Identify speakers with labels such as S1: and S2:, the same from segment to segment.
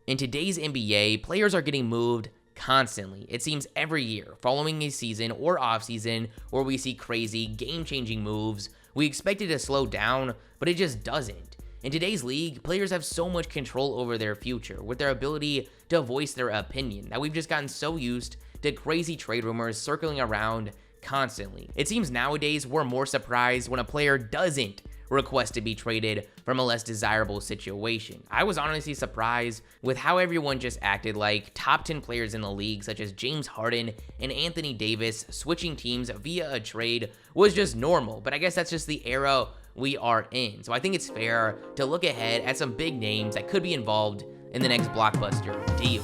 S1: In today's NBA, players are getting moved constantly. It seems every year, following a season or offseason where we see crazy, game-changing moves, we expect it to slow down, but it just doesn't. In today's league, players have so much control over their future with their ability to voice their opinion that we've just gotten so used to crazy trade rumors circling around constantly. It seems nowadays we're more surprised when a player doesn't request to be traded from a less desirable situation. I was honestly surprised with how everyone just acted like top 10 players in the league, such as James Harden and Anthony Davis, switching teams via a trade was just normal, but I guess that's just the era we are in. So I think it's fair to look ahead at some big names that could be involved in the next blockbuster deal.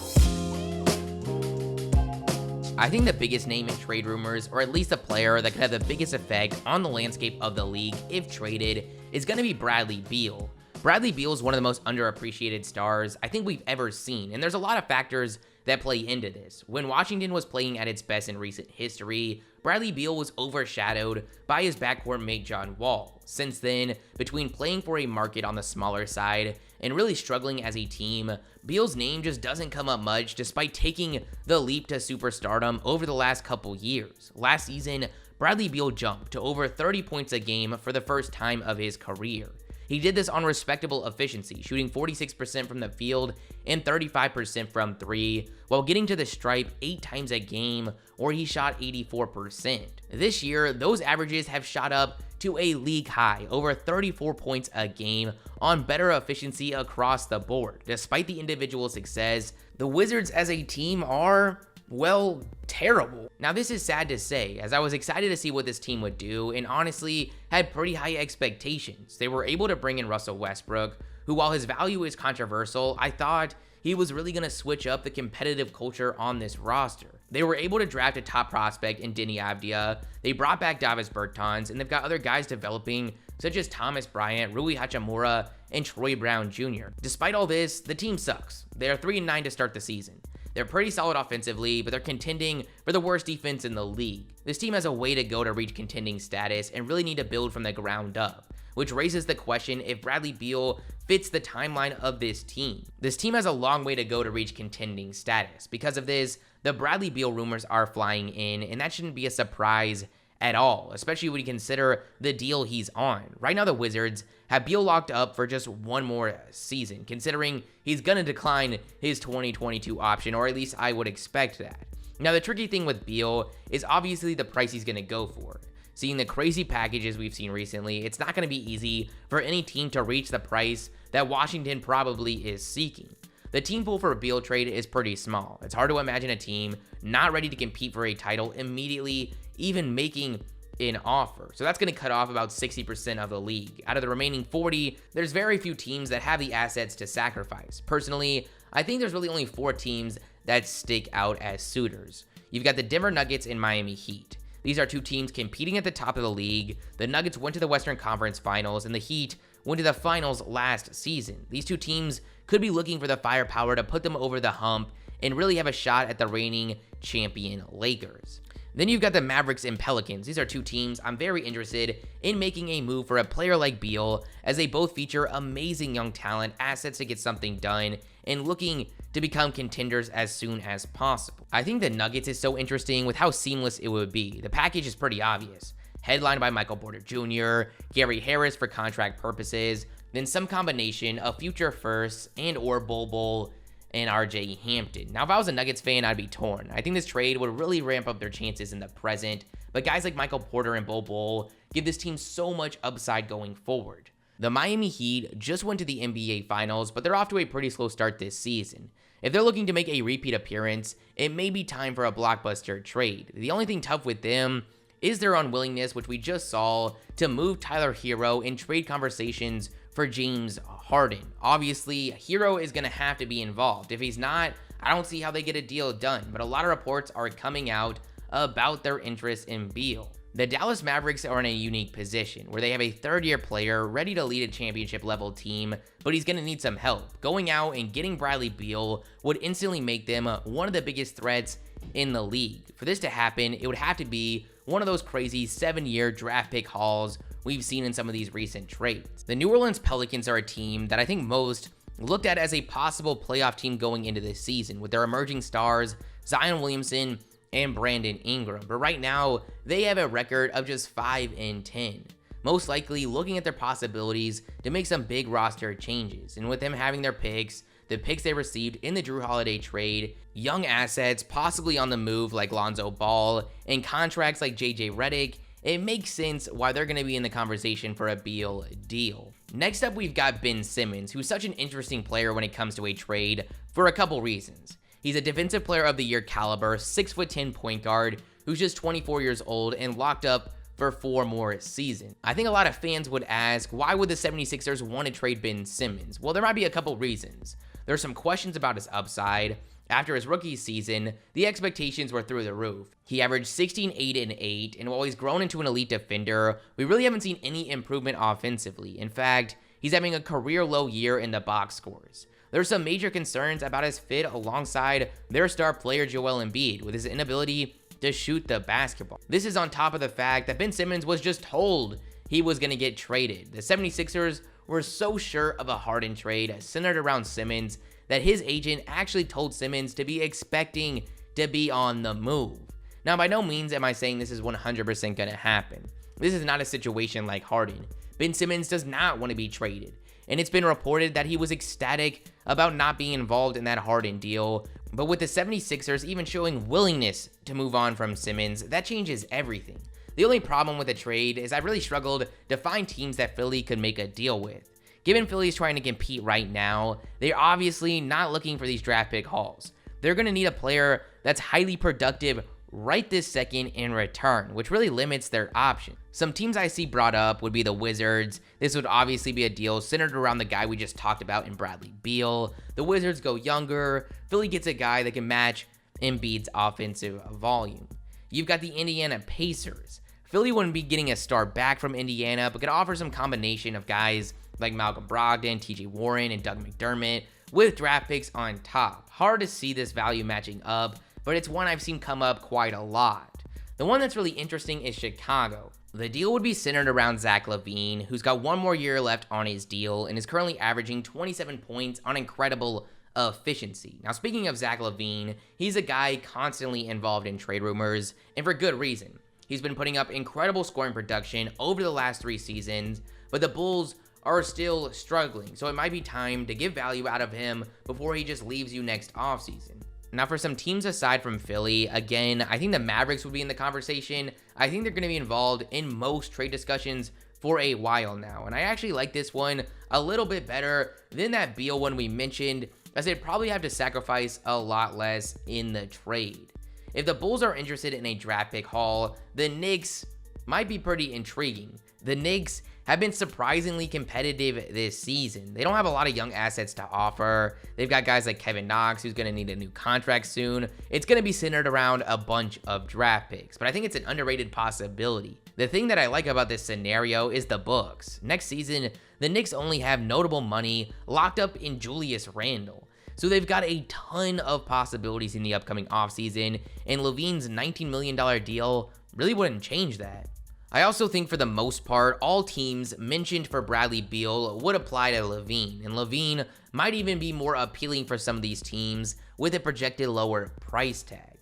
S1: I think the biggest name in trade rumors, or at least a player that could have the biggest effect on the landscape of the league if traded, is going to be Bradley Beal. Bradley Beal is one of the most underappreciated stars I think we've ever seen, and there's a lot of factors that play into this. When Washington was playing at its best in recent history, Bradley Beal was overshadowed by his backcourt mate John Wall. Since then, between playing for a market on the smaller side and really struggling as a team, Beal's name just doesn't come up much despite taking the leap to superstardom over the last couple years. Last season, Bradley Beal jumped to over 30 points a game for the first time of his career. He did this on respectable efficiency, shooting 46% from the field and 35% from three, while getting to the stripe 8 times a game, or he shot 84%. This year, those averages have shot up to a league high, over 34 points a game on better efficiency across the board. Despite the individual success, the Wizards as a team are, well, terrible. Now this is sad to say, as I was excited to see what this team would do and honestly had pretty high expectations. They were able to bring in Russell Westbrook, who, while his value is controversial, I thought he was really going to switch up the competitive culture on this roster. They were able to draft a top prospect in Denny Avdia, they brought back Davis Bertans, and they've got other guys developing such as Thomas Bryant, Rui Hachimura, and Troy Brown Jr. Despite all this, the team sucks. They are 3-9 to start the season. They're pretty solid offensively, but they're contending for the worst defense in the league. This team has a way to go to reach contending status and really need to build from the ground up, which raises the question if Bradley Beal fits the timeline of this team. This team has a long way to go to reach contending status. Because of this, the Bradley Beal rumors are flying in, and that shouldn't be a surprise at all, especially when you consider the deal he's on. Right now, the Wizards have Beal locked up for just one more season, considering he's going to decline his 2022 option, or at least I would expect that. Now, the tricky thing with Beal is obviously the price he's going to go for. Seeing the crazy packages we've seen recently, it's not going to be easy for any team to reach the price that Washington probably is seeking. The team pool for a Beal trade is pretty small. It's hard to imagine a team not ready to compete for a title immediately even making an offer. So that's going to cut off about 60% of the league. Out of the remaining 40, there's very few teams that have the assets to sacrifice. Personally, I think there's really only 4 teams that stick out as suitors. You've got the Denver Nuggets and Miami Heat. These are 2 teams competing at the top of the league. The Nuggets went to the Western Conference Finals, and the Heat went to the Finals last season. These 2 teams could be looking for the firepower to put them over the hump and really have a shot at the reigning champion Lakers. Then you've got the Mavericks and Pelicans. These are 2 teams I'm very interested in making a move for a player like Beal, as they both feature amazing young talent, assets to get something done, and looking to become contenders as soon as possible. I think the Nuggets is so interesting with how seamless it would be. The package is pretty obvious. Headlined by Michael Porter Jr., Gary Harris for contract purposes, then some combination of future firsts and or Bol and RJ Hampton. Now, if I was a Nuggets fan, I'd be torn. I think this trade would really ramp up their chances in the present, but guys like Michael Porter and Bol give this team so much upside going forward. The Miami Heat just went to the NBA Finals, but they're off to a pretty slow start this season. If they're looking to make a repeat appearance, it may be time for a blockbuster trade. The only thing tough with them is their unwillingness, which we just saw, to move Tyler Hero in trade conversations for James Harden. Obviously, Hero is going to have to be involved. If he's not, I don't see how they get a deal done, but a lot of reports are coming out about their interest in Beal. The Dallas Mavericks are in a unique position where they have a third-year player ready to lead a championship-level team, but he's going to need some help. Going out and getting Bradley Beal would instantly make them one of the biggest threats in the league. For this to happen, it would have to be one of those crazy 7-year draft pick hauls we've seen in some of these recent trades. The New Orleans Pelicans are a team that I think most looked at as a possible playoff team going into this season with their emerging stars, Zion Williamson and Brandon Ingram. But right now, they have a record of just 5-10. Most likely looking at their possibilities to make some big roster changes. And with them having their picks, the picks they received in the Drew Holiday trade, young assets possibly on the move like Lonzo Ball, and contracts like JJ Redick, it makes sense why they're going to be in the conversation for a Beal deal. Next up, we've got Ben Simmons, who's such an interesting player when it comes to a trade for a couple reasons. He's a defensive player of the year caliber, 6'10" point guard, who's just 24 years old and locked up for 4 more seasons. I think a lot of fans would ask, why would the 76ers want to trade Ben Simmons? Well, there might be a couple reasons. There's some questions about his upside. After his rookie season, the expectations were through the roof. He averaged 16, 8, and 8, and while he's grown into an elite defender, we really haven't seen any improvement offensively. In fact, he's having a career-low year in the box scores. There's some major concerns about his fit alongside their star player Joel Embiid, with his inability to shoot the basketball. This is on top of the fact that Ben Simmons was just told he was going to get traded. The 76ers were so sure of a Harden trade centered around Simmons that his agent actually told Simmons to be expecting to be on the move. Now, by no means am I saying this is 100% going to happen. This is not a situation like Harden. Ben Simmons does not want to be traded, and it's been reported that he was ecstatic about not being involved in that Harden deal. But with the 76ers even showing willingness to move on from Simmons, that changes everything. The only problem with the trade is I really struggled to find teams that Philly could make a deal with. Given Philly's trying to compete right now, they're obviously not looking for these draft pick hauls. They're going to need a player that's highly productive right this second in return, which really limits their options. Some teams I see brought up would be the Wizards. This would obviously be a deal centered around the guy we just talked about in Bradley Beal. The Wizards go younger. Philly gets a guy that can match Embiid's offensive volume. You've got the Indiana Pacers. Philly wouldn't be getting a star back from Indiana, but could offer some combination of guys like Malcolm Brogdon, TJ Warren, and Doug McDermott with draft picks on top. Hard to see this value matching up, but it's one I've seen come up quite a lot. The one that's really interesting is Chicago. The deal would be centered around Zach LaVine, who's got 1 more year left on his deal and is currently averaging 27 points on incredible efficiency. Now, speaking of Zach LaVine, he's a guy constantly involved in trade rumors, and for good reason. He's been putting up incredible scoring production over the last 3 seasons, but the Bulls are still struggling, so it might be time to give value out of him before he just leaves you next offseason. Now, for some teams aside from Philly, again, I think the Mavericks would be in the conversation. I think they're going to be involved in most trade discussions for a while now, and I actually like this one a little bit better than that Beal one we mentioned, as they'd probably have to sacrifice a lot less in the trade. If the Bulls are interested in a draft pick haul, the Knicks might be pretty intriguing. The Knicks have been surprisingly competitive this season. They don't have a lot of young assets to offer. They've got guys like Kevin Knox, who's going to need a new contract soon. It's going to be centered around a bunch of draft picks, but I think it's an underrated possibility. The thing that I like about this scenario is the books. Next season, the Knicks only have notable money locked up in Julius Randle. So they've got a ton of possibilities in the upcoming offseason, and LaVine's $19 million deal really wouldn't change that. I also think for the most part, all teams mentioned for Bradley Beal would apply to LaVine, and LaVine might even be more appealing for some of these teams with a projected lower price tag.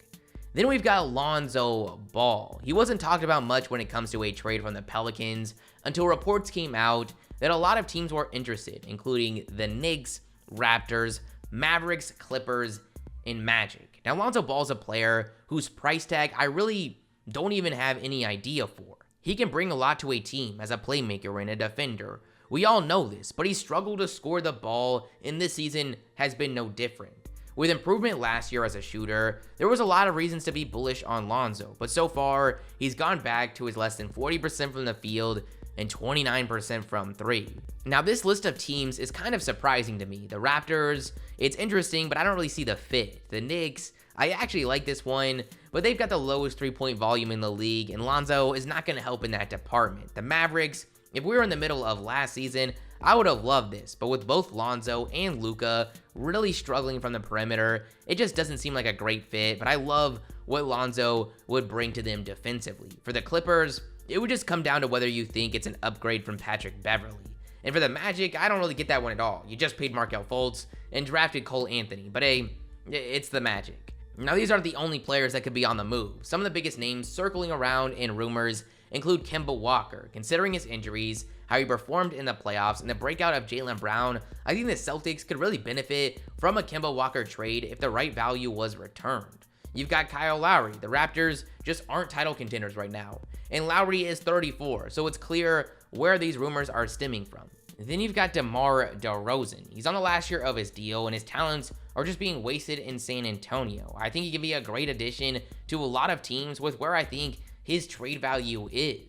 S1: Then we've got Lonzo Ball. He wasn't talked about much when it comes to a trade from the Pelicans until reports came out that a lot of teams were interested, including the Knicks, Raptors, Mavericks, Clippers, and Magic. Now, Lonzo Ball's a player whose price tag I really don't even have any idea for. He can bring a lot to a team as a playmaker and a defender. We all know this, but he struggled to score the ball, and this season has been no different. With improvement last year as a shooter, there was a lot of reasons to be bullish on Lonzo, but so far, he's gone back to his less than 40% from the field and 29% from 3. Now, this list of teams is kind of surprising to me. The Raptors, it's interesting, but I don't really see the fit. The Knicks, I actually like this one, but they've got the lowest 3-point volume in the league, and Lonzo is not going to help in that department. The Mavericks, if we were in the middle of last season, I would have loved this, but with both Lonzo and Luka really struggling from the perimeter, it just doesn't seem like a great fit, but I love what Lonzo would bring to them defensively. For the Clippers, it would just come down to whether you think it's an upgrade from Patrick Beverley. And for the Magic, I don't really get that one at all. You just paid Markelle Fultz and drafted Cole Anthony, but hey, it's the Magic. Now, these aren't the only players that could be on the move. Some of the biggest names circling around in rumors include Kemba Walker. Considering his injuries, how he performed in the playoffs, and the breakout of Jaylen Brown, I think the Celtics could really benefit from a Kemba Walker trade if the right value was returned. You've got Kyle Lowry. The Raptors just aren't title contenders right now, and Lowry is 34, so it's clear where these rumors are stemming from. Then you've got DeMar DeRozan. He's on the last year of his deal, and his talents are just being wasted in San Antonio. I think he can be a great addition to a lot of teams with where I think his trade value is.